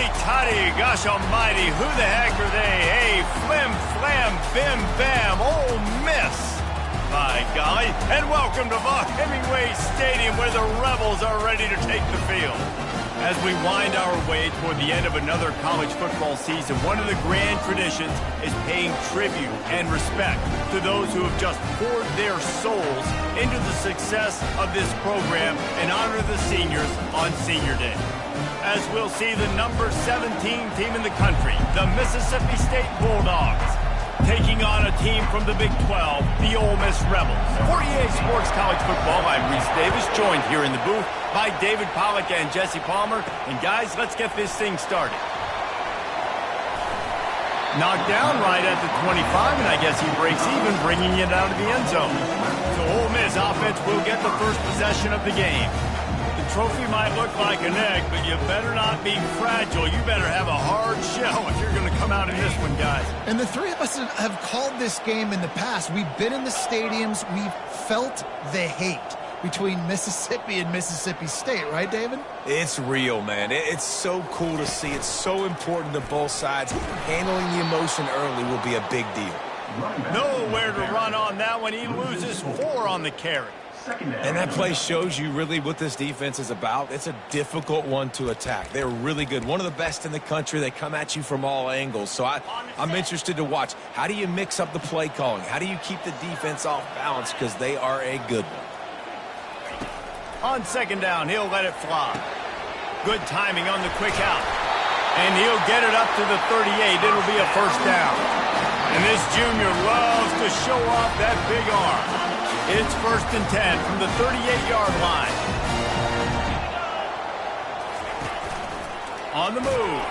Hotty, gosh almighty, who the heck are they? Hey, flim, flam, bim, bam, Ole Miss. By golly, and welcome to Vaught Hemingway Stadium where the Rebels are ready to take the field. As we wind our way toward the end of another college football season, one of the grand traditions is paying tribute and respect to those who have just poured their souls into the success of this program and honor the seniors on Senior Day. As we'll see the number 17 team in the country, the Mississippi State Bulldogs, taking on a team from the Big 12, the Ole Miss Rebels. For EA Sports College Football, I'm Reese Davis, joined here in the booth by David Pollack and Jesse Palmer. And guys, let's get this thing started. Knocked down right at the 25, and I guess he breaks even, bringing it out of the end zone. So Ole Miss offense will get the first possession of the game. The trophy might look like an egg, but you better not be fragile. You better have a hard shell if you're going to come out in this one, guys. And the three of us have called this game in the past. We've been in the stadiums. We've felt the hate between Mississippi and Mississippi State, right, David? It's real, man. It's so cool to see. It's so important to both sides. Handling the emotion early will be a big deal. Nowhere to run on that one. He loses 4 on the carry. And that play shows you really what this defense is about. It's a difficult one to attack. They're really good. One of the best in the country. They come at you from all angles. So I'm interested to watch. How do you mix up the play calling? How do you keep the defense off balance? Because they are a good one. On second down, he'll let it fly. Good timing on the quick out. And he'll get it up to the 38. It'll be a first down. And this junior loves to show off that big arm. It's 1st and 10 from the 38-yard line. On the move.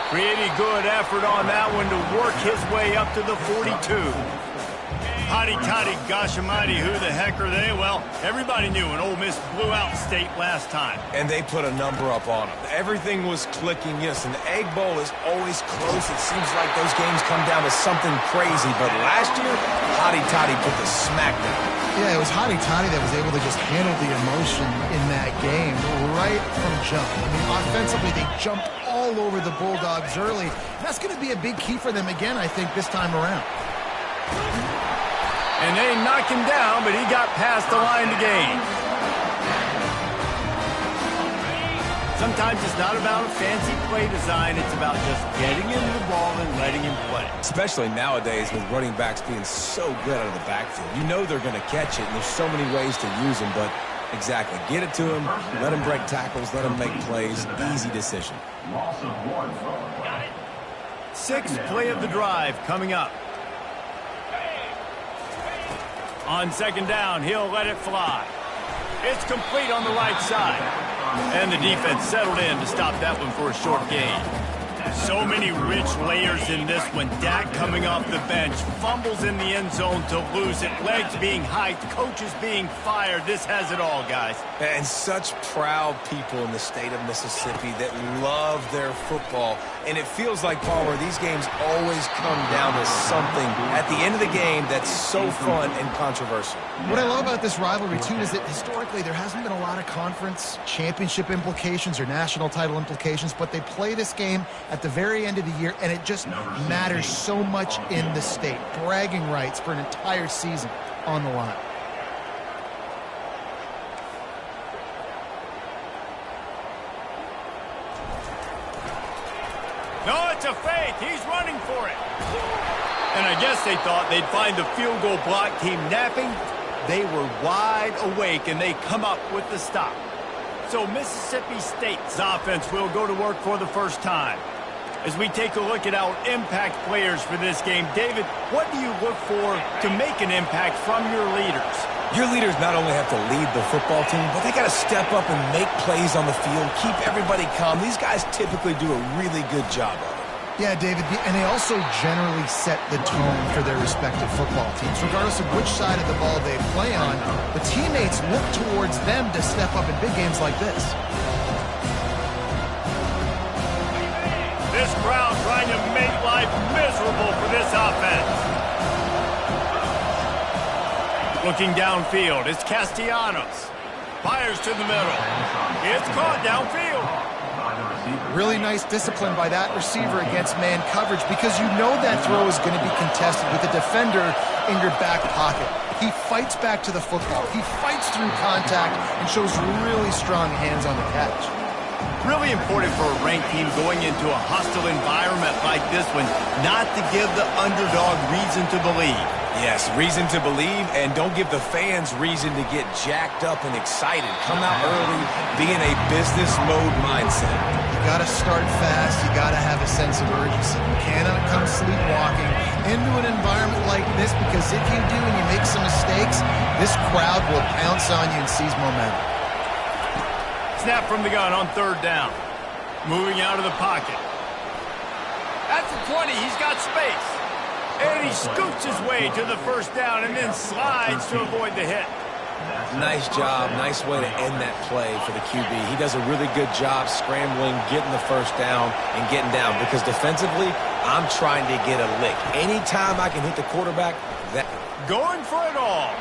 Pretty good effort on that one to work his way up to the 42. Hotty, gosh almighty, who the heck are they? Well, everybody knew an Ole Miss blew out State last time. And they put a number up on them. Everything was clicking, yes, and the Egg Bowl is always close. It seems like those games come down to something crazy. But last year, Hotty put the smack down. Yeah, it was Hotty that was able to just handle the emotion in that game right from jump. I mean, offensively, they jumped all over the Bulldogs early. That's going to be a big key for them again, I think, this time around. And they knocked him down, but he got past the line to gain. Sometimes it's not about a fancy play design. It's about just getting him the ball and letting him play. Especially nowadays with running backs being so good out of the backfield. You know they're going to catch it, and there's so many ways to use them. But exactly, get it to him, let him break tackles, let him make plays. Easy decision. 6th play of the drive coming up. On second down, he'll let it fly. It's complete on the right side. And the defense settled in to stop that one for a short gain. So many rich layers in this one. Dak coming off the bench, fumbles in the end zone to lose it, legs being hiked, coaches being fired. This has it all, guys. And such proud people in the state of Mississippi that love their football. And it feels like, Palmer, these games always come down to something at the end of the game that's so fun and controversial. What I love about this rivalry, too, is that historically there hasn't been a lot of conference championship implications or national title implications, but they play this game at the very end of the year, and it just matters so much in the state. Bragging rights for an entire season on the line. No, it's a fake. He's running for it. And I guess they thought they'd find the field goal block team napping. They were wide awake, and they come up with the stop. So Mississippi State's offense will go to work for the first time. As we take a look at our impact players for this game, David, what do you look for to make an impact from your leaders? Your leaders not only have to lead the football team, but they got to step up and make plays on the field, keep everybody calm. These guys typically do a really good job of it. Yeah, David, and they also generally set the tone for their respective football teams. Regardless of which side of the ball they play on, the teammates look towards them to step up in big games like this. This crowd trying to make life miserable for this offense. Looking downfield, it's Castellanos. Fires to the middle. It's caught downfield. Really nice discipline by that receiver against man coverage, because you know that throw is going to be contested with a defender in your back pocket. He fights back to the football. He fights through contact and shows really strong hands on the catch. Really important for a ranked team going into a hostile environment like this one, not to give the underdog reason to believe. Yes, reason to believe, and don't give the fans reason to get jacked up and excited. Come out early, be in a business mode mindset. You got to start fast. You got to have a sense of urgency. You cannot come sleepwalking into an environment like this, because if you do and you make some mistakes, this crowd will pounce on you and seize momentum. Snap from the gun on third down. Moving out of the pocket. At the 20, he's got space. And he scoots his way to the first down and then slides to avoid the hit. Nice job. Nice way to end that play for the QB. He does a really good job scrambling, getting the first down, and getting down. Because defensively, I'm trying to get a lick. Anytime I can hit the quarterback, that... Going for it all.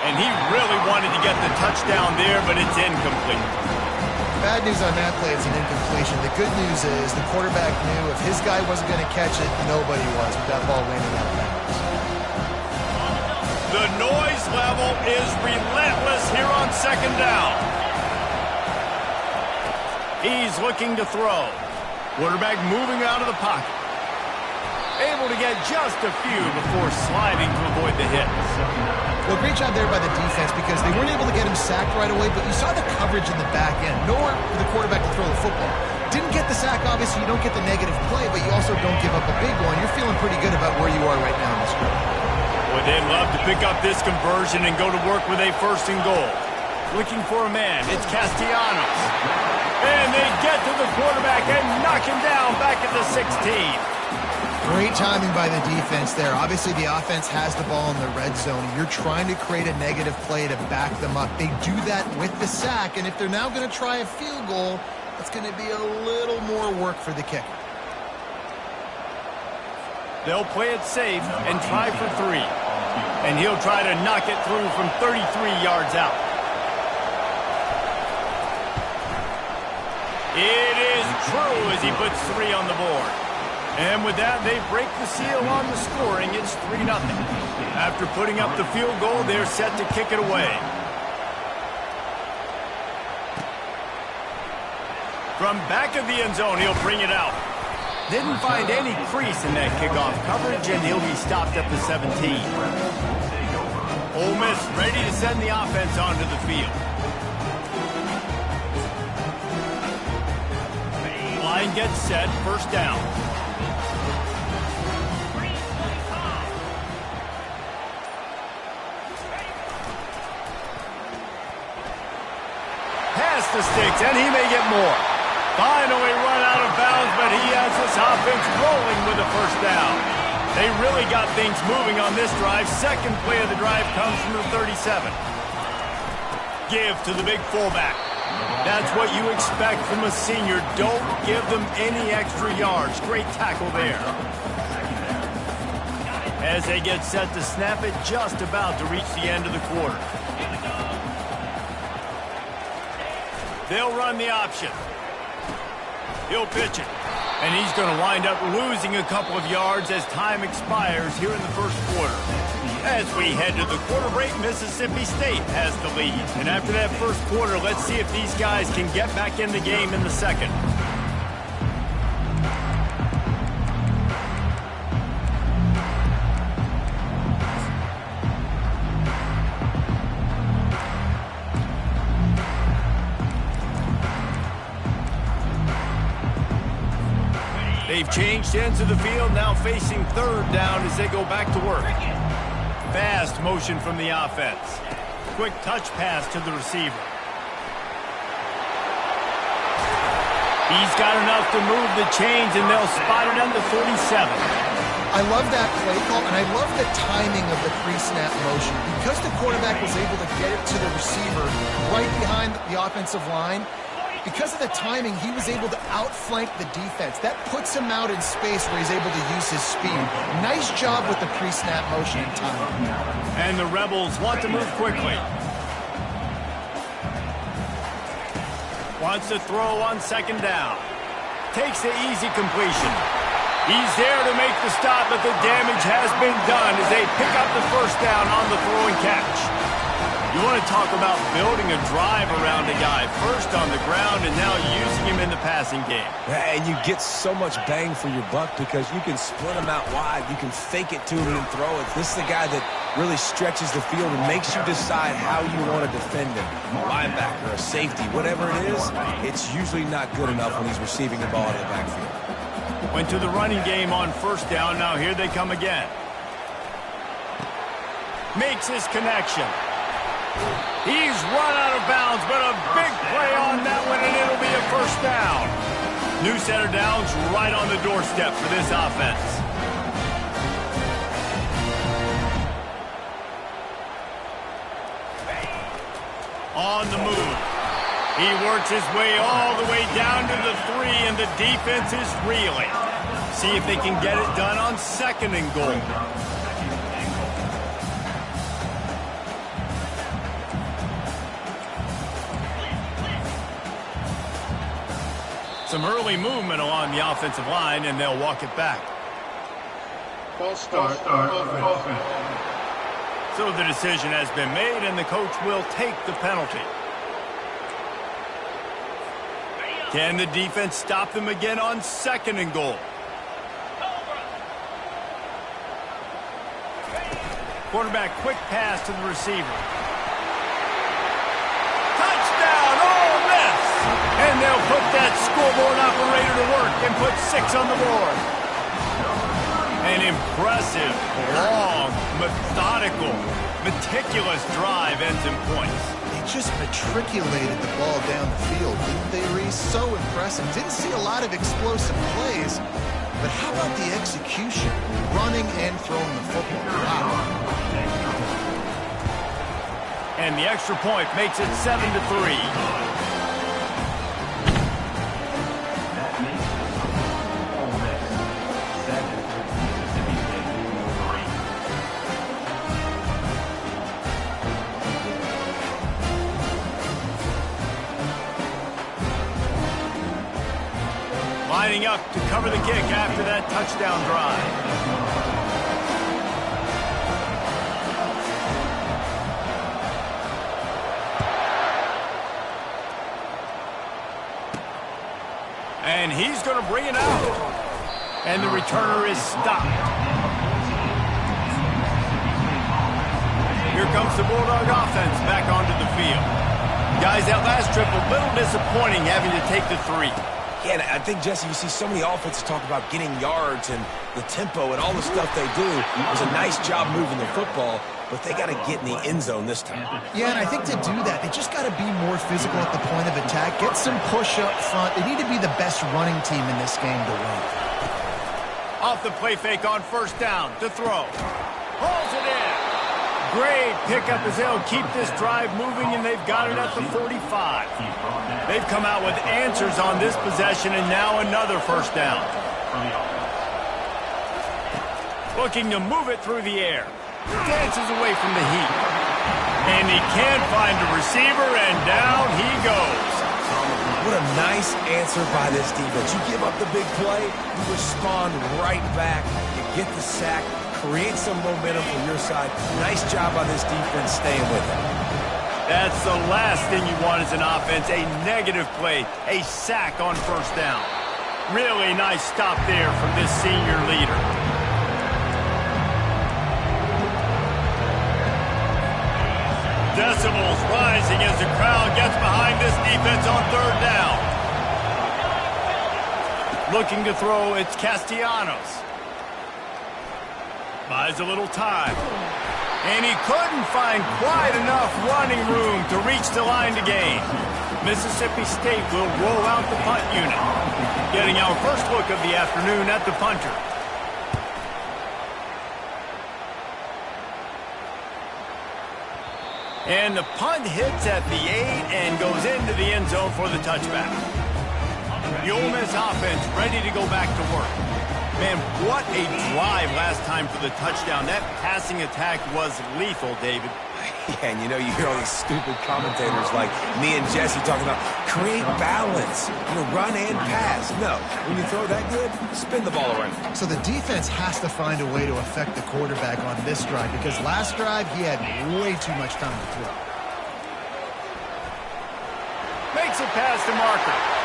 And he really wanted to get the touchdown there, but it's incomplete. Bad news on that play, it's an incompletion. The good news is the quarterback knew if his guy wasn't going to catch it, nobody was with that ball landing out of bounds. The noise level is relentless here on second down. He's looking to throw. Quarterback moving out of the pocket. Able to get just a few before sliding to avoid the hit. Well, great job there by the defense, because they weren't able to get him sacked right away, but you saw the coverage in the back end. Nowhere for the quarterback to throw the football. Didn't get the sack, obviously. You don't get the negative play, but you also don't give up a big one. You're feeling pretty good about where you are right now in this group. Well, they'd love to pick up this conversion and go to work with a first and goal. Looking for a man. It's Castellanos. And they get to the quarterback and knock him down back at the 16. Great timing by the defense there. Obviously, the offense has the ball in the red zone. You're trying to create a negative play to back them up. They do that with the sack, and if they're now going to try a field goal, it's going to be a little more work for the kicker. They'll play it safe and try for 3. And he'll try to knock it through from 33 yards out. It is true as he puts 3 on the board. And with that, they break the seal on the scoring. It's 3-0. After putting up the field goal, they're set to kick it away. From back of the end zone, he'll bring it out. Didn't find any crease in that kickoff coverage, and he'll be stopped at the 17. Ole Miss ready to send the offense onto the field. Line gets set, first down. Pass the sticks, and he may get more. Finally run out of bounds, but he has this offense rolling with a first down. They really got things moving on this drive. Second play of the drive comes from the 37. Give to the big fullback. That's what you expect from a senior. Don't give them any extra yards. Great tackle there. As they get set to snap it, just about to reach the end of the quarter. They'll run the option. He'll pitch it. And he's going to wind up losing a couple of yards as time expires here in the first quarter. As we head to the quarter break, Mississippi State has the lead. And after that first quarter, let's see if these guys can get back in the game in the second. They've changed ends of the field, now facing third down as they go back to work. Fast motion from the offense. Quick touch pass to the receiver. He's got enough to move the chains, and they'll spot it at the 47. I love that play call, and I love the timing of the pre-snap motion. Because the quarterback was able to get it to the receiver right behind the offensive line, because of the timing, he was able to outflank the defense. That puts him out in space where he's able to use his speed. Nice job with the pre-snap motion and timing. And the Rebels want to move quickly. Wants to throw on second down. takes the easy completion. He's there to make the stop, but the damage has been done as they pick up the first down on the throwing catch. You want to talk about building a drive around a guy, first on the ground and now using him in the passing game. And you get so much bang for your buck because you can split him out wide. You can fake it to him and throw it. This is the guy that really stretches the field and makes you decide how you want to defend him. A linebacker, a safety, whatever it is, it's usually not good enough when he's receiving the ball in the backfield. Went to the running game on first down. Now here they come again. Makes his connection. He's run out of bounds, but a big play on that one, and it'll be a first down. New set of downs right on the doorstep for this offense. On the move. He works his way all the way down to the 3, and the defense is reeling. See if they can get it done on 2nd and goal. Some early movement along the offensive line, and they'll walk it back. False start. So the decision has been made, and the coach will take the penalty. Can the defense stop them again on 2nd and goal? Quarterback, quick pass to the receiver. Touchdown, Ole Miss! And they'll put that scoreboard operator to work and put 6 on the board. An impressive, long, methodical, meticulous drive ends in points. They just matriculated the ball down the field, didn't they, Reese? So impressive. Didn't see a lot of explosive plays, but how about the execution? Running and throwing the football. Wow. And the extra point makes it 7-3. Lining up to cover the kick after that touchdown drive. And he's going to bring it out. And the returner is stopped. Here comes the Bulldog offense back onto the field. Guys, that last trip a little disappointing having to take the 3. Yeah, and I think, Jesse, you see so many offenses talk about getting yards and the tempo and all the stuff they do. It was a nice job moving the football, but they got to get in the end zone this time. Yeah, and I think to do that, they just got to be more physical at the point of attack, get some push up front. They need to be the best running team in this game to win. Off the play fake on first down to throw. Hauls it in. Great pickup as they'll keep this drive moving, and they've got it at the 45. They've come out with answers on this possession, and now another first down. Looking to move it through the air. Dances away from the heat. And he can't find a receiver, and down he goes. What a nice answer by this defense. You give up the big play, you respond right back, you get the sack, create some momentum from your side. Nice job by this defense staying with it. That's the last thing you want as an offense, a negative play, a sack on first down. Really nice stop there from this senior leader. Decibels rising as the crowd gets behind this defense on third down. Looking to throw, it's Castellanos. Buys a little time. And he couldn't find quite enough running room to reach the line to gain. Mississippi State will roll out the punt unit. Getting our first look of the afternoon at the punter. And the punt hits at the 8 and goes into the end zone for the touchback. The Ole Miss offense ready to go back to work. Man, what a drive last time for the touchdown. That passing attack was lethal, David. Yeah, and you know, you hear all these stupid commentators like me and Jesse talking about create balance, run and pass. No, when you throw that good, spin the ball around. So the defense has to find a way to affect the quarterback on this drive because last drive he had way too much time to throw. Makes it past the marker.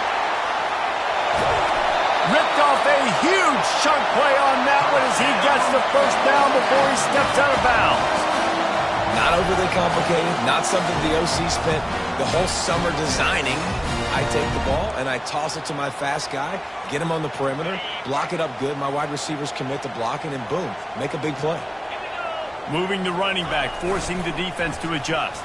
Ripped off a huge chunk play on that one as he gets the first down before he steps out of bounds. Not overly complicated, not something the OC spent the whole summer designing. I take the ball and I toss it to my fast guy, get him on the perimeter, block it up good. My wide receivers commit to blocking, and boom, make a big play. Moving the running back, forcing the defense to adjust.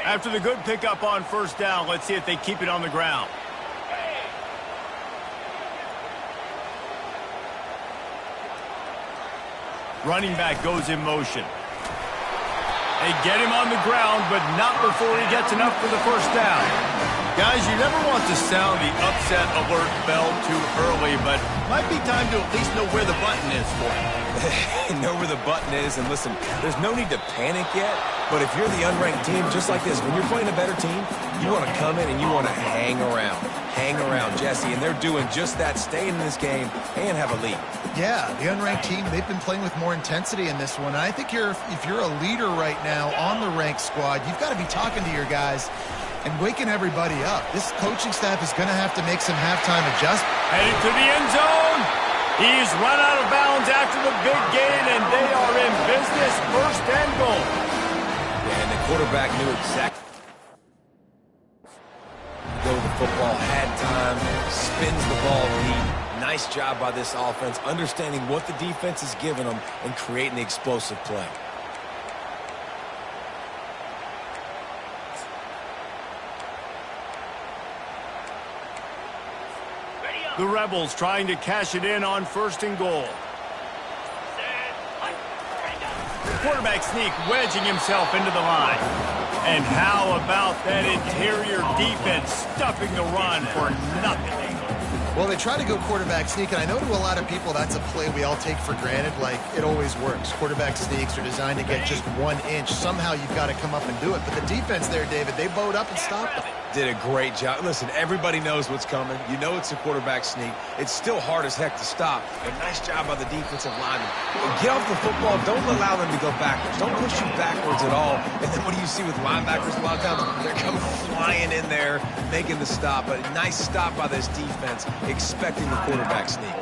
After the good pickup on first down, let's see if they keep it on the ground. Running back goes in motion. They get him on the ground, but not before he gets enough for the first down. Guys, you never want to sound the upset alert bell too early, but might be time to at least know where the button is for him. Know where the button is, and listen, there's no need to panic yet, but if you're the unranked team, just like this, when you're playing a better team, you want to come in and you want to hang around, Jesse, and they're doing just that, staying in this game and have a lead. Yeah, the unranked team, they've been playing with more intensity in this one. I think if you're a leader right now on the ranked squad, you've got to be talking to your guys and waking everybody up. This coaching staff is going to have to make some halftime adjustments. Headed to the end zone. He's run out of bounds after the big gain, and they are in business, first and goal. Yeah, and the quarterback knew exactly. Go the football, had time, spins the ball deep. Nice job by this offense, understanding what the defense is giving them and creating the explosive play. The Rebels trying to cash it in on first and goal. Quarterback sneak wedging himself into the line. And how about that interior defense stuffing the run for nothing? Well, they try to go quarterback sneak, and I know to a lot of people that's a play we all take for granted, like it always works. Quarterback sneaks are designed to get just 1 inch. Somehow you've got to come up and do it. But the defense there, David, they bowed up and stopped them. Did a great job. Listen, everybody knows what's coming. You know it's a quarterback sneak. It's still hard as heck to stop. But nice job by the defensive lineman. Get off the football. Don't allow them to go backwards. Don't push you backwards at all. And then what do you see with linebackers a lot of times? They're coming flying in there, making the stop. But a nice stop by this defense, expecting the quarterback sneak.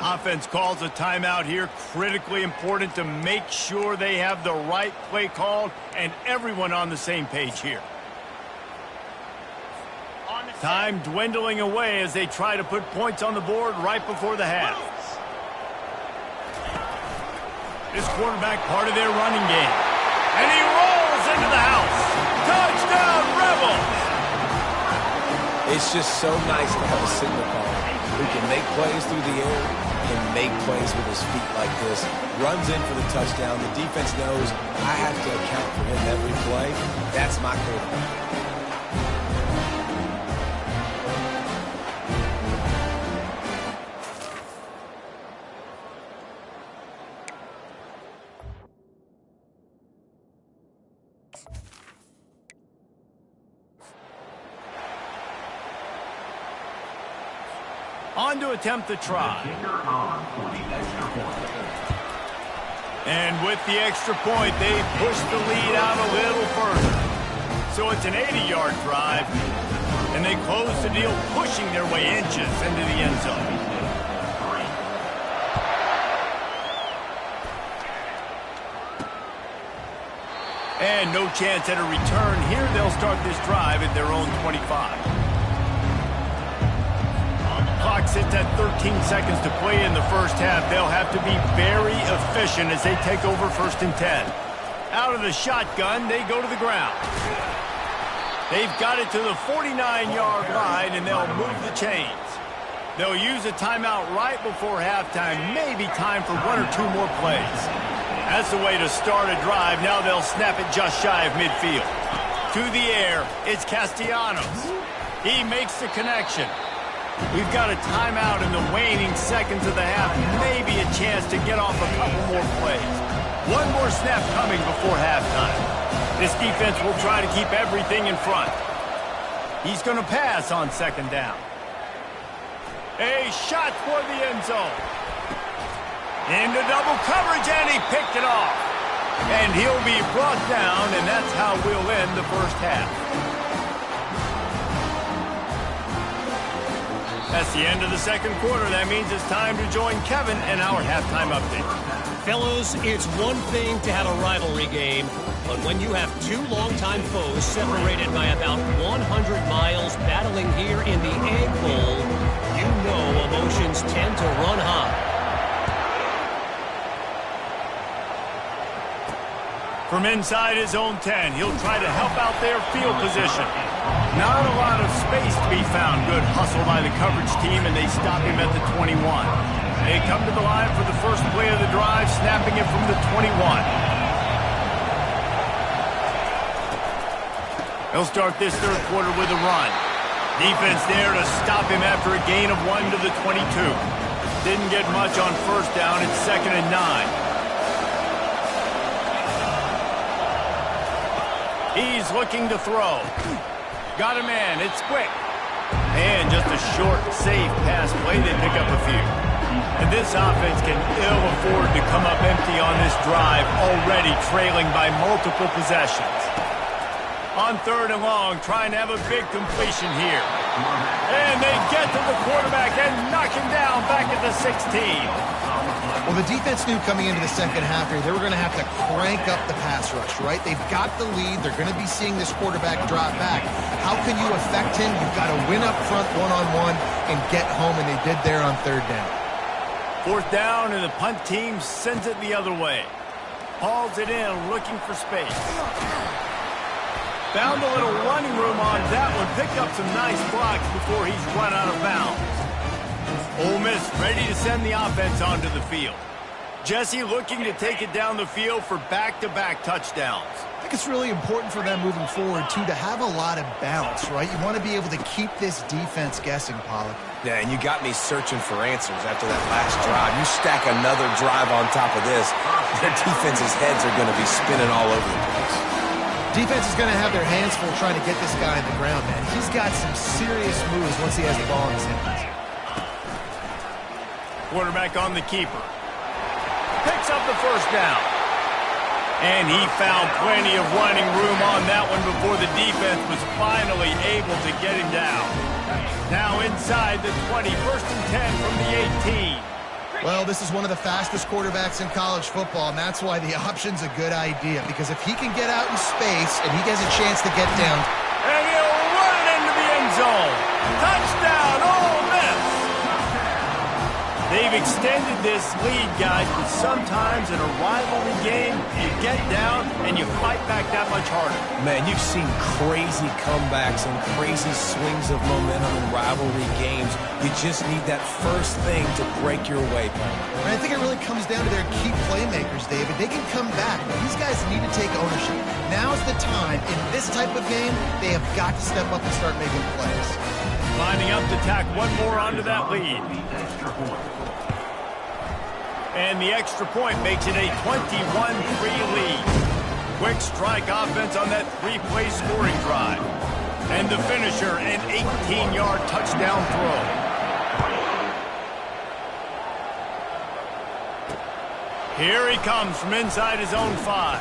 Offense calls a timeout here. Critically important to make sure they have the right play called and everyone on the same page here. Time dwindling away as they try to put points on the board right before the half. This quarterback part of their running game. And he rolls into the house. Touchdown, Rebels! It's just so nice to have a signal caller who can make plays through the air and make plays with his feet like this. Runs in for the touchdown. The defense knows I have to account for him every play. That's my quarterback. On to attempt the try. And with the extra point, they push the lead out a little further. So it's an 80-yard drive, and they close the deal, pushing their way inches into the end zone. And no chance at a return here. They'll start this drive at their own 25. Clock sits at 13 seconds to play in the first half. They'll have to be very efficient as they take over 1st and 10. Out of the shotgun, they go to the ground. They've got it to the 49-yard line, and they'll move the chains. They'll use a timeout right before halftime, maybe time for one or two more plays. That's the way to start a drive. Now they'll snap it just shy of midfield. To the air, it's Castellanos. He makes the connection. We've got a timeout in the waning seconds of the half, maybe a chance to get off a couple more plays. One more snap coming before halftime. This defense will try to keep everything in front. He's going to pass on second down. A shot for the end zone. Into double coverage, and he picked it off. And he'll be brought down, and that's how we'll end the first half. That's the end of the second quarter. That means it's time to join Kevin in our halftime update. Fellas, it's one thing to have a rivalry game, but when you have two longtime foes separated by about 100 miles battling here in the Egg Bowl, you know emotions tend to run high. From inside his own 10, he'll try to help out their field position. Not a lot of space to be found. Good hustle by the coverage team, and they stop him at the 21. They come to the line for the first play of the drive, snapping it from the 21. He'll start this third quarter with a run. Defense there to stop him after a gain of 1 to the 22. Didn't get much on first down. It's 2nd and 9. He's looking to throw. Got a man. It's quick. And just a short, safe pass play. They pick up a few. And this offense can ill afford to come up empty on this drive, already trailing by multiple possessions. On 3rd and long, trying to have a big completion here. And they get to the quarterback and knock him down back at the 16. Well, the defense knew coming into the second half here they were going to have to crank up the pass rush, right? They've got the lead. They're going to be seeing this quarterback drop back. How can you affect him? You've got to win up front one-on-one and get home, and they did there on 3rd down. 4th down, and the punt team sends it the other way. Hauls it in, looking for space. Found a little running room on that one. Picked up some nice blocks before he's run out of bounds. Ole Miss ready to send the offense onto the field. Jesse looking to take it down the field for back-to-back touchdowns. I think it's really important for them moving forward, too, to have a lot of bounce, right? You want to be able to keep this defense guessing, Pollack. Yeah, and you got me searching for answers after that last drive. You stack another drive on top of this, their defense's heads are going to be spinning all over the place. Defense is going to have their hands full trying to get this guy on the ground, man. He's got some serious moves once he has the ball in his hands. Quarterback on the keeper. Picks up the first down. And he found plenty of running room on that one before the defense was finally able to get him down. Now inside the 20, 1st and 10 from the 18. Well, this is one of the fastest quarterbacks in college football, and that's why the option's a good idea. Because if he can get out in space and he has a chance to get down. And he'll run it into the end zone. Touchdown, Ole Miss. They've extended this lead, guys, but sometimes in a rivalry game, you get down and you fight back that much harder. Man, you've seen crazy comebacks and crazy swings of momentum in rivalry games. You just need that first thing to break your way, Palmer. And I think it really comes down to their key playmakers, David. They can come back, but these guys need to take ownership. Now's the time. In this type of game, they have got to step up and start making plays. Lining up to tack one more onto that lead. And the extra point makes it a 21-3 lead. Quick strike offense on that 3-play scoring drive. And the finisher, an 18-yard touchdown throw. Here he comes from inside his own 5.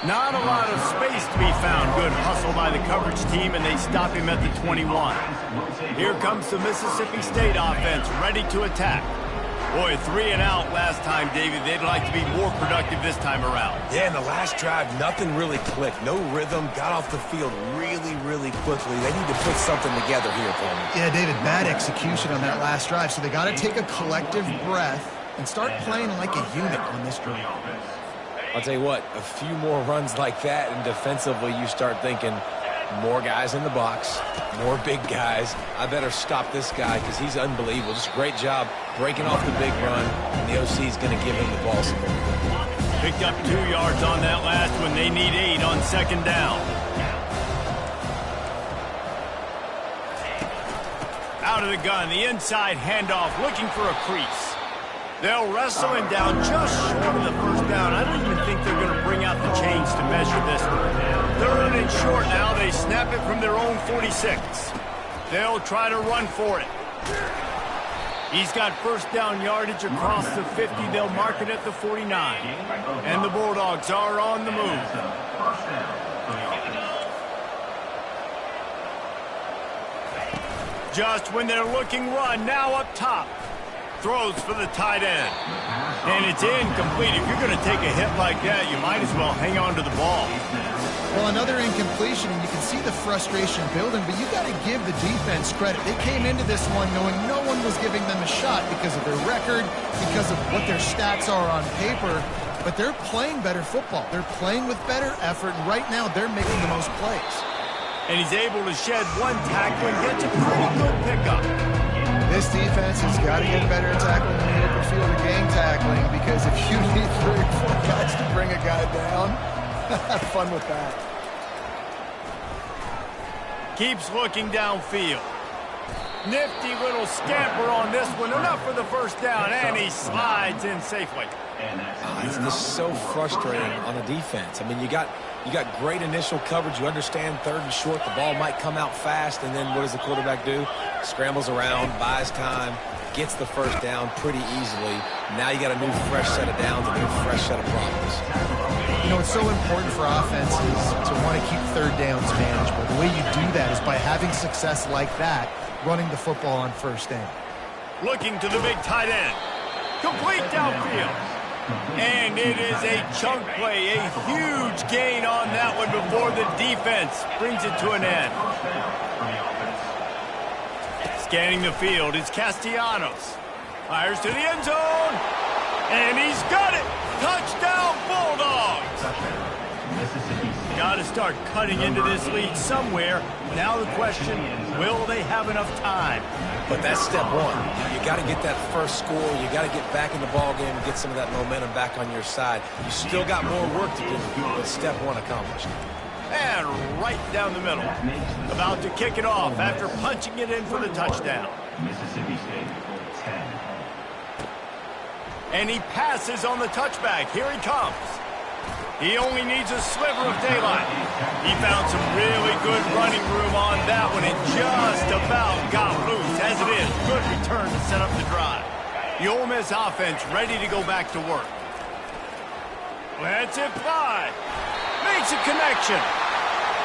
Not a lot of space to be found. Good hustle by the coverage team, and they stop him at the 21. Here comes the Mississippi State offense, ready to attack. Boy, 3 and out last time, David. They'd like to be more productive this time around. Yeah, in the last drive, nothing really clicked. No rhythm, got off the field really, really quickly. They need to put something together here for me. Yeah, David, bad execution on that last drive, so they got to take a collective breath and start playing like a unit on this drive. I'll tell you what, a few more runs like that, and defensively you start thinking, More guys in the box, more big guys. I better stop this guy because he's unbelievable. Just a great job breaking off the big run, and the OC is going to give him the ball support. Picked up 2 yards on that last one. They need 8 on second down. Out of the gun, the inside handoff, looking for a crease. They'll wrestle him down just short of the first down. I don't even think they're going to bring out the chains to measure this one. 3rd and short now. They snap it from their own 46. They'll try to run for it. He's got first down yardage across the 50. They'll mark it at the 49. And the Bulldogs are on the move. Just when they're looking run, now up top. Throws for the tight end. And it's incomplete. If you're going to take a hit like that, you might as well hang on to the ball. Well, another incompletion, and you can see the frustration building, but you got to give the defense credit. They came into this one knowing no one was giving them a shot because of their record, because of what their stats are on paper, but they're playing better football. They're playing with better effort, and right now they're making the most plays. And he's able to shed one tackle and gets a pretty good pickup. This defense has got to get better at tackling in the open field or gang tackling, because if you need 3 or 4 guys to bring a guy down, have fun with that. Keeps looking downfield. Nifty little scamper on this one. Enough for the first down, and he slides in safely. It's just so frustrating on a defense. I mean, you got great initial coverage. You understand 3rd and short. The ball might come out fast, and then what does the quarterback do? Scrambles around, buys time, gets the first down pretty easily. Now you got a new fresh set of downs and a new fresh set of problems. You know, it's so important for offenses to want to keep 3rd downs manageable. The way you do that is by having success like that, running the football on first down. Looking to the big tight end. Complete downfield. And it is a chunk play, a huge gain on that one before the defense brings it to an end. Scanning the field is Castellanos. Fires to the end zone. And he's got it. Touchdown, Bulldogs. Got to start cutting into this lead somewhere. Now the question, will they have enough time? But that's step one. You got to get that first score. You got to get back in the ball game and get some of that momentum back on your side. You still got more work to do, but step one accomplished. And right down the middle. About to kick it off after punching it in for the touchdown. Mississippi State, 10. And he passes on the touchback. Here he comes. He only needs a sliver of daylight. He found some really good running room on that one and just about got loose. As it is, good return to set up the drive. The Ole Miss offense ready to go back to work. Lets it fly. Makes a connection.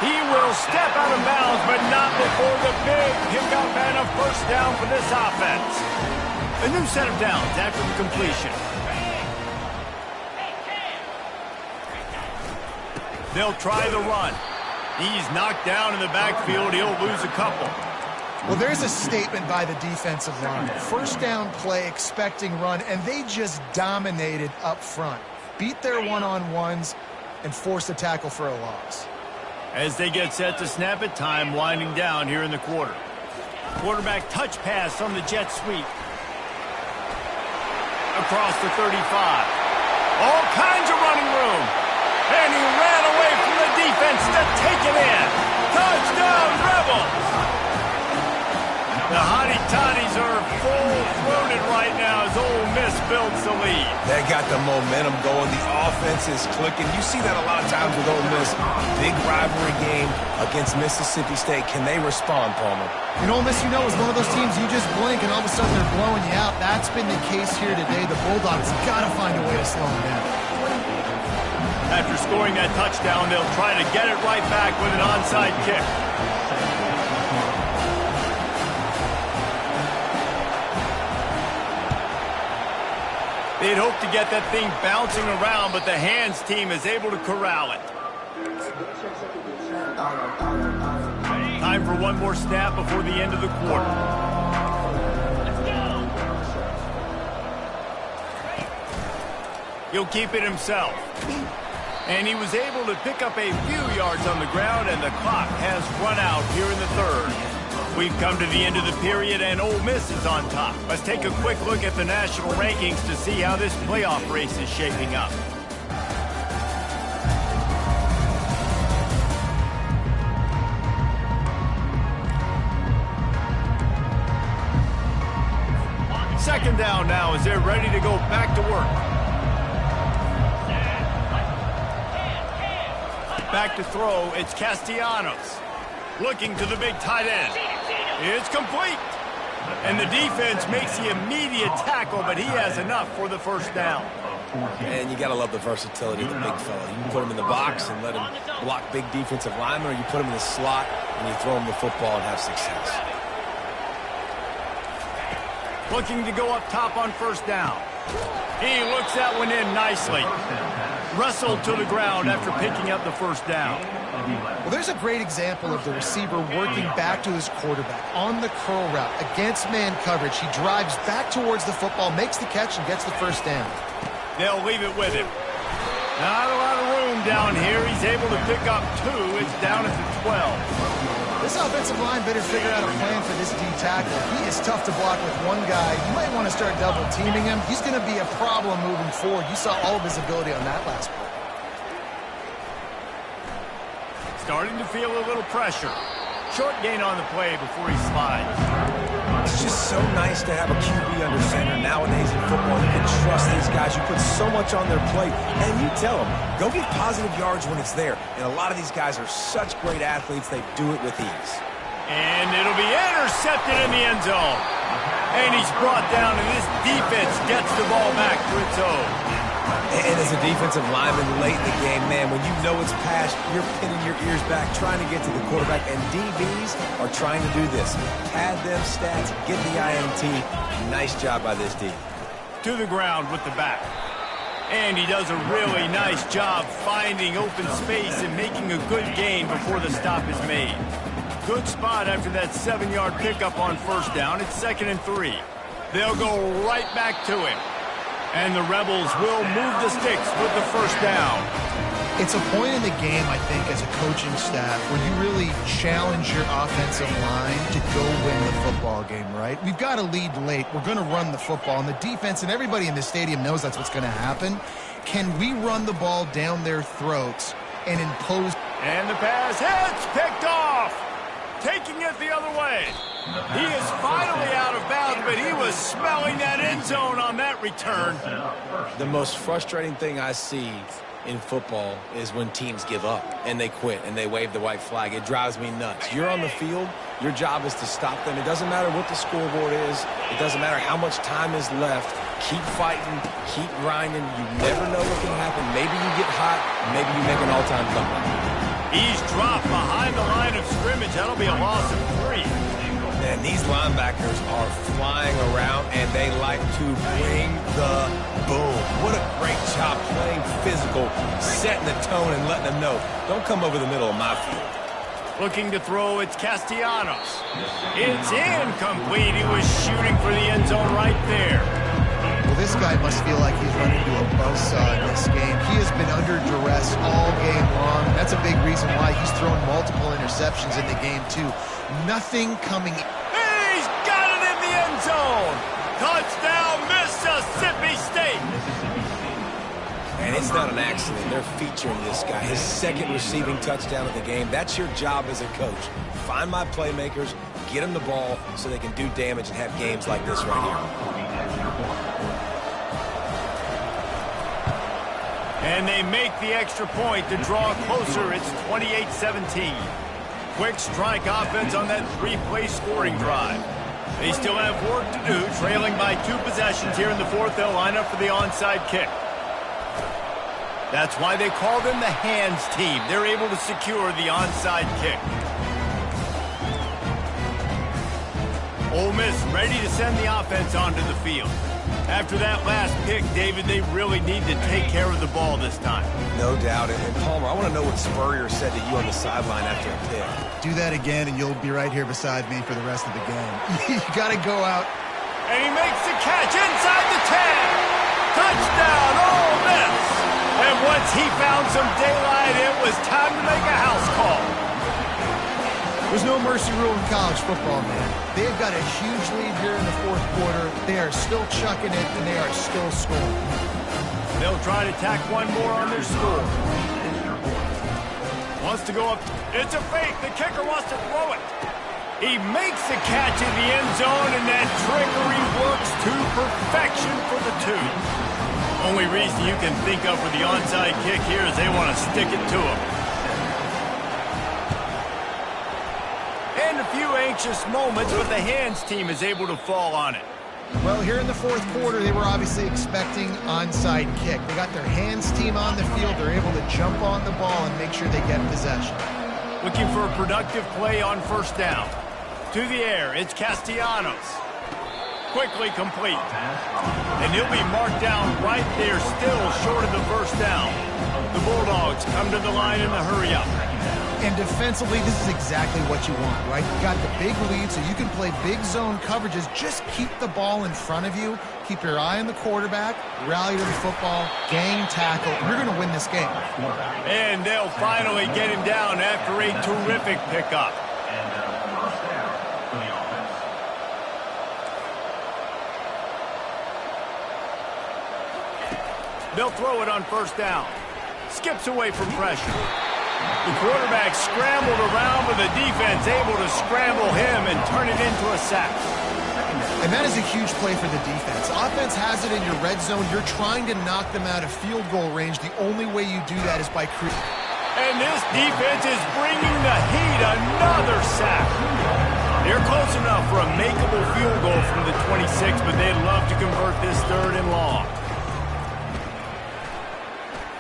He will step out of bounds, but not before the big pickup and a first down for this offense. A new set of downs after the completion. They'll try the run. He's knocked down in the backfield. He'll lose a couple. Well, there's a statement by the defensive line. First down play, expecting run, and they just dominated up front. Beat their one-on-ones and forced a tackle for a loss. As they get set to snap it, time winding down here in the quarter. Quarterback touch pass on the jet sweep. Across the 35. All kinds of running room. And he ran away from the defense to take it in. Touchdown, Rebels! The Hottie-Toddies are full-throated right now as Ole Miss builds the lead. They got the momentum going. The offense is clicking. You see that a lot of times with Ole Miss. Big rivalry game against Mississippi State. Can they respond, Palmer? And Ole Miss, you know, is one of those teams you just blink and all of a sudden they're blowing you out. That's been the case here today. The Bulldogs got to find a way to slow them down. After scoring that touchdown, they'll try to get it right back with an onside kick. They'd hope to get that thing bouncing around, but the hands team is able to corral it. Time for one more snap before the end of the quarter. He'll keep it himself. And he was able to pick up a few yards on the ground, and the clock has run out here in the third. We've come to the end of the period, and Ole Miss is on top. Let's take a quick look at the national rankings to see how this playoff race is shaping up. Second down now as they're ready to go back to work. Back to throw, it's Castellanos. Looking to the big tight end. It's complete. And the defense makes the immediate tackle, but he has enough for the first down. And you got to love the versatility of the big fella. You can put him in the box and let him block big defensive linemen, or you put him in the slot and you throw him the football and have success. Looking to go up top on first down. He looks that one in nicely. Wrestled to the ground after picking up the first down. Well, there's a great example of the receiver working back to his quarterback on the curl route against man coverage. He drives back towards the football, makes the catch, and gets the first down. They'll leave it with him. Not a lot of room down here. He's able to pick up 2. It's down at the 12. This offensive line better figure out a plan for this D tackle. He is tough to block with one guy. You might want to start double teaming him. He's going to be a problem moving forward. You saw all of his ability on that last play. Starting to feel a little pressure. Short gain on the play before he slides. It's just so nice to have a QB under center. Nowadays in football, you can trust these guys. You put so much on their plate, and you tell them, go get positive yards when it's there. And a lot of these guys are such great athletes, they do it with ease. And it'll be intercepted in the end zone. And he's brought down, and this defense gets the ball back for its own. And as a defensive lineman late in the game, man, when you know it's past, you're pinning your ears back, trying to get to the quarterback, and DBs are trying to do this. Pad them stats, get the INT. Nice job by this D. To the ground with the back. And he does a really nice job finding open space and making a good gain before the stop is made. Good spot after that 7-yard pickup on first down. It's 2nd and 3. They'll go right back to him. And the Rebels will move the sticks with the first down. It's a point in the game, I think, as a coaching staff where you really challenge your offensive line to go win the football game, right? We've got to lead late. We're going to run the football. And the defense and everybody in the stadium knows that's what's going to happen. Can we run the ball down their throats and impose? And the pass hits, picked off. Taking it the other way. He is finally out of bounds, but he was smelling that end zone on that return. The most frustrating thing I see in football is when teams give up and they quit and they wave the white flag. It drives me nuts. You're on the field. Your job is to stop them. It doesn't matter what the scoreboard is. It doesn't matter how much time is left. Keep fighting. Keep grinding. You never know what can happen. Maybe you get hot. Maybe you make an all-time comeback. He's dropped behind the line of scrimmage. That'll be a loss of 3. And these linebackers are flying around, and they like to bring the boom. What a great job playing physical, setting the tone, and letting them know, don't come over the middle of my field. Looking to throw, it's Castellanos. It's incomplete. He was shooting for the end zone right there. Well, this guy must feel like he's run into a buzzsaw in this game. He has been under duress all game long. That's a big reason why he's thrown multiple interceptions in the game, too. Nothing coming. He's got it in the end zone. Touchdown, Mississippi State. And it's not an accident. They're featuring this guy. His 2nd receiving touchdown of the game. That's your job as a coach. Find my playmakers, get them the ball so they can do damage and have games like this right here. And they make the extra point to draw closer. It's 28-17. Quick strike offense on that 3-play scoring drive. They still have work to do, trailing by 2 possessions here in the 4th. They'll line up for the onside kick. That's why they call them the hands team. They're able to secure the onside kick. Ole Miss ready to send the offense onto the field. After that last pick, David, they really need to take care of the ball this time. No doubt. And Palmer, I want to know what Spurrier said to you on the sideline after a pick. Do that again, and you'll be right here beside me for the rest of the game. You got to go out. And he makes the catch inside the 10. Touchdown, Ole Miss. A And once he found some daylight, it was time to make a house call. There's no mercy rule in college football, man. They've got a huge lead here in the fourth quarter. They are still chucking it, and they are still scoring. They'll try to tack one more on their score. Wants to go up. It's a fake. The kicker wants to throw it. He makes the catch in the end zone, and that trickery works to perfection for the two. Only reason you can think of for the onside kick here is they want to stick it to him. And a few anxious moments, but the hands team is able to fall on it. Well, here in the fourth quarter, they were obviously expecting onside kick. They got their hands team on the field. They're able to jump on the ball and make sure they get possession. Looking for a productive play on first down. To the air, it's Castellanos. Quickly complete. And he'll be marked down right there, still short of the first down. The Bulldogs come to the line in the hurry-up. And defensively, this is exactly what you want, right? You got the big lead, so you can play big zone coverages. Just keep the ball in front of you. Keep your eye on the quarterback. Rally to the football. Gang tackle. You're going to win this game. And they'll finally get him down after a terrific pickup. They'll throw it on first down. Skips away from pressure. The quarterback scrambled around, but the defense able to scramble him and turn it into a sack. And that is a huge play for the defense. Offense has it in your red zone. You're trying to knock them out of field goal range. The only way you do that is by creating. And this defense is bringing the heat. Another sack. They're close enough for a makeable field goal from the 26, but they'd love to convert this third and long.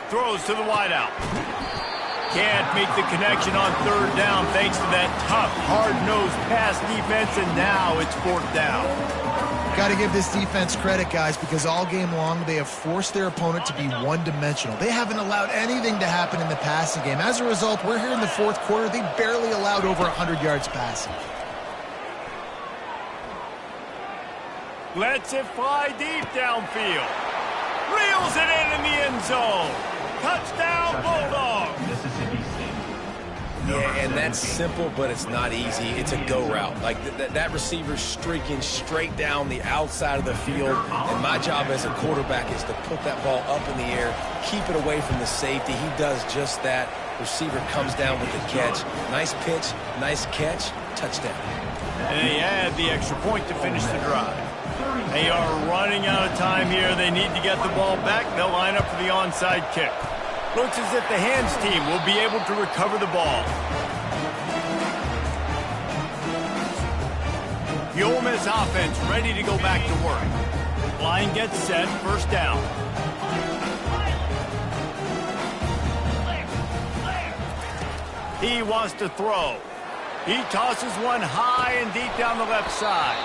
Throws to the wideout. Can't make the connection on third down thanks to that tough, hard-nosed pass defense, and now it's fourth down. Got to give this defense credit, guys, because all game long they have forced their opponent to be one-dimensional. They haven't allowed anything to happen in the passing game. As a result, we're here in the fourth quarter. They barely allowed over 100 yards passing. Lets it fly deep downfield. Reels it in the end zone. Touchdown, Bulldogs! Yeah, and that's simple, but it's not easy. It's a go route. Like that receiver's streaking straight down the outside of the field, and my job as a quarterback is to put that ball up in the air, keep it away from the safety. He does just that. Receiver comes down with the catch. Nice pitch, nice catch, touchdown. And they add the extra point to finish the drive. They are running out of time here. They need to get the ball back. They'll line up for the onside kick. Looks as if the hands team will be able to recover the ball. The Ole Miss offense ready to go back to work. Line gets set, first down. He wants to throw. He tosses one high and deep down the left side.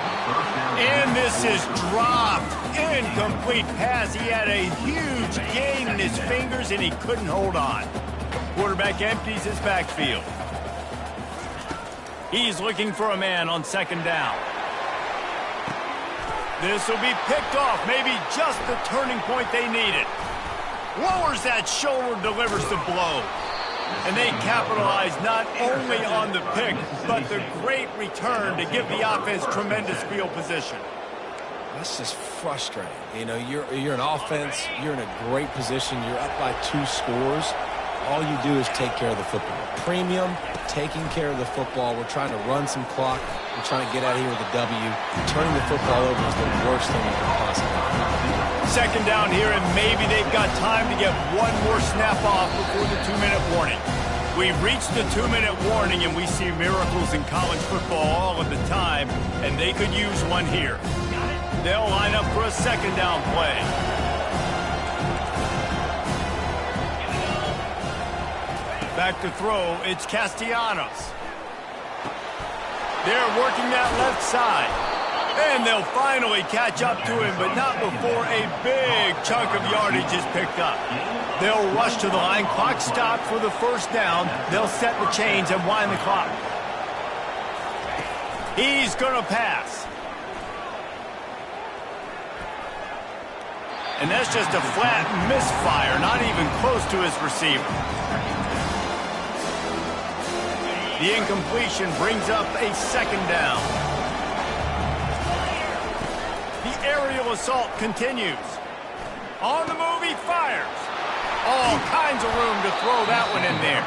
And this is dropped. Incomplete pass. He had a huge gain in his fingers, and he couldn't hold on. Quarterback empties his backfield. He's looking for a man on second down. This will be picked off. Maybe just the turning point they needed. Lowers that shoulder, delivers the blow. And they capitalize not only on the pick, but the great return to give the offense tremendous field position. That's just frustrating. You know, you're an offense, you're in a great position, you're up by 2 scores. All you do is take care of the football. Premium, taking care of the football. We're trying to run some clock. We're trying to get out of here with a W. Turning the football over is the worst thing you can possibly do. Second down here, and maybe they've got time to get one more snap off before the 2-minute warning. We've reached the 2-minute warning, and we see miracles in college football all of the time, and they could use one here. They'll line up for a second down play. Back to throw, it's Castellanos. They're working that left side. And they'll finally catch up to him, but not before a big chunk of yardage is picked up. They'll rush to the line. Clock stopped for the first down. They'll set the chains and wind the clock. He's going to pass. And that's just a flat misfire, not even close to his receiver. The incompletion brings up a second down. The aerial assault continues. On the move, he fires. All kinds of room to throw that one in there.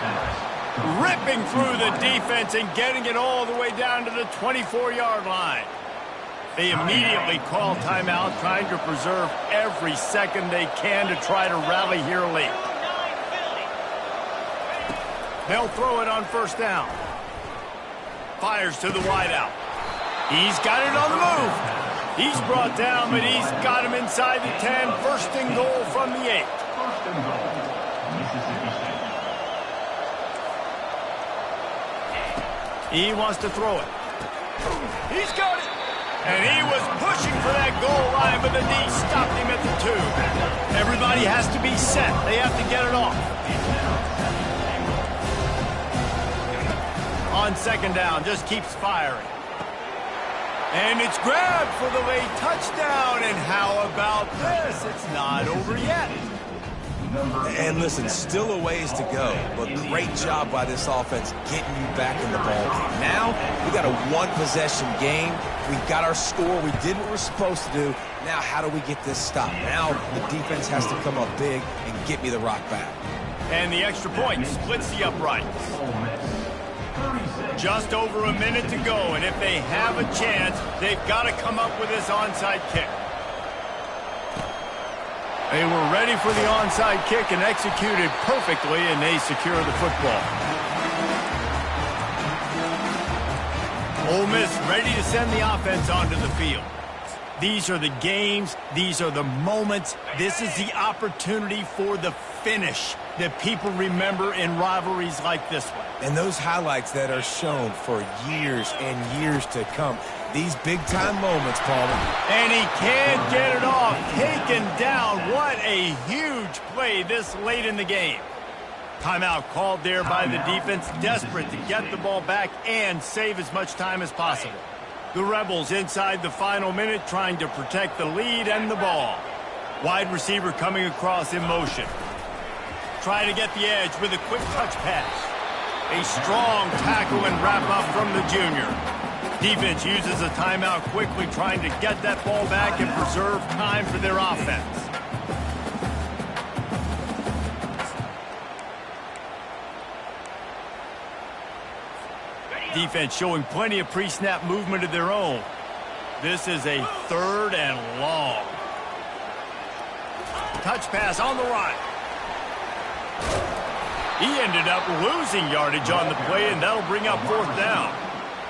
Ripping through the defense and getting it all the way down to the 24-yard line. They immediately call timeout, trying to preserve every second they can to try to rally here late. They'll throw it on first down. Fires to the wideout. He's got it on the move. He's brought down, but he's got him inside the 10. First and goal from the 8. He wants to throw it. He's got it. And he was pushing for that goal line, but the knee stopped him at the 2. Everybody has to be set. They have to get it off. On second down, just keeps firing. And it's grabbed for the late touchdown. And how about this? It's not over yet. And listen, still a ways to go, but great job by this offense getting you back in the ballgame. Now, we got a one-possession game. We got our score. We did what we're supposed to do. Now, how do we get this stopped? Now, the defense has to come up big and get me the rock back. And the extra point splits the uprights. Just over a minute to go, and if they have a chance, they've got to come up with this onside kick. They were ready for the onside kick and executed perfectly, and they secure the football. Ole Miss ready to send the offense onto the field. These are the games. These are the moments. This is the opportunity for the finish that people remember in rivalries like this one. And those highlights that are shown for years and years to come. These big-time moments, Palmer. And he can't get it off. Taken down. What a huge play this late in the game. Timeout called there by the defense, desperate to get the ball back and save as much time as possible. The Rebels inside the final minute trying to protect the lead and the ball. Wide receiver coming across in motion. Try to get the edge with a quick touch pass. A strong tackle and wrap up from the junior. Defense uses a timeout quickly, trying to get that ball back and preserve time for their offense. Defense showing plenty of pre-snap movement of their own. This is a 3rd and long. Touch pass on the right. He ended up losing yardage on the play, and that'll bring up 4th down.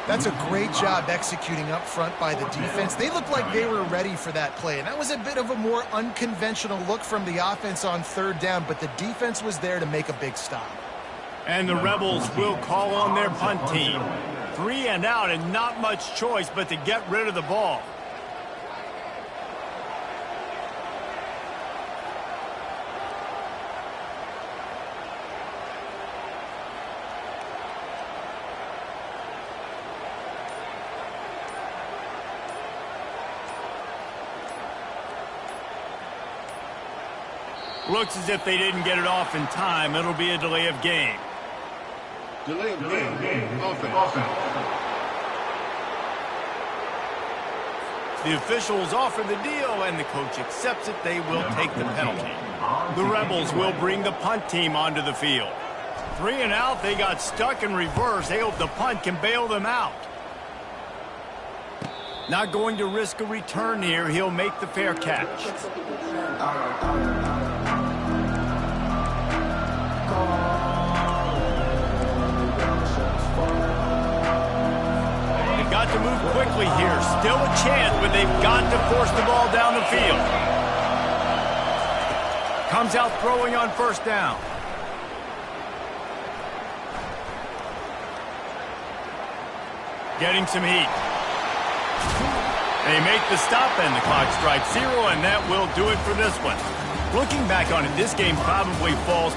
That's a great job executing up front by the defense. They looked like they were ready for that play, and that was a bit of a more unconventional look from the offense on 3rd down, but the defense was there to make a big stop. And the Rebels will call on their punt team. 3 and out, and not much choice but to get rid of the ball. Looks as if they didn't get it off in time. It'll be a delay of game. Delay of game. Offense. The officials offer the deal, and the coach accepts it. They will take the penalty. The Rebels will bring the punt team onto the field. 3 and out. They got stuck in reverse. They hope the punt can bail them out. Not going to risk a return here. He'll make the fair catch. They've got to move quickly here. Still a chance, but they've got to force the ball down the field. Comes out throwing on 1st down. Getting some heat. They make the stop, and the clock strikes 0, and that will do it for this one. Looking back on it, this game probably falls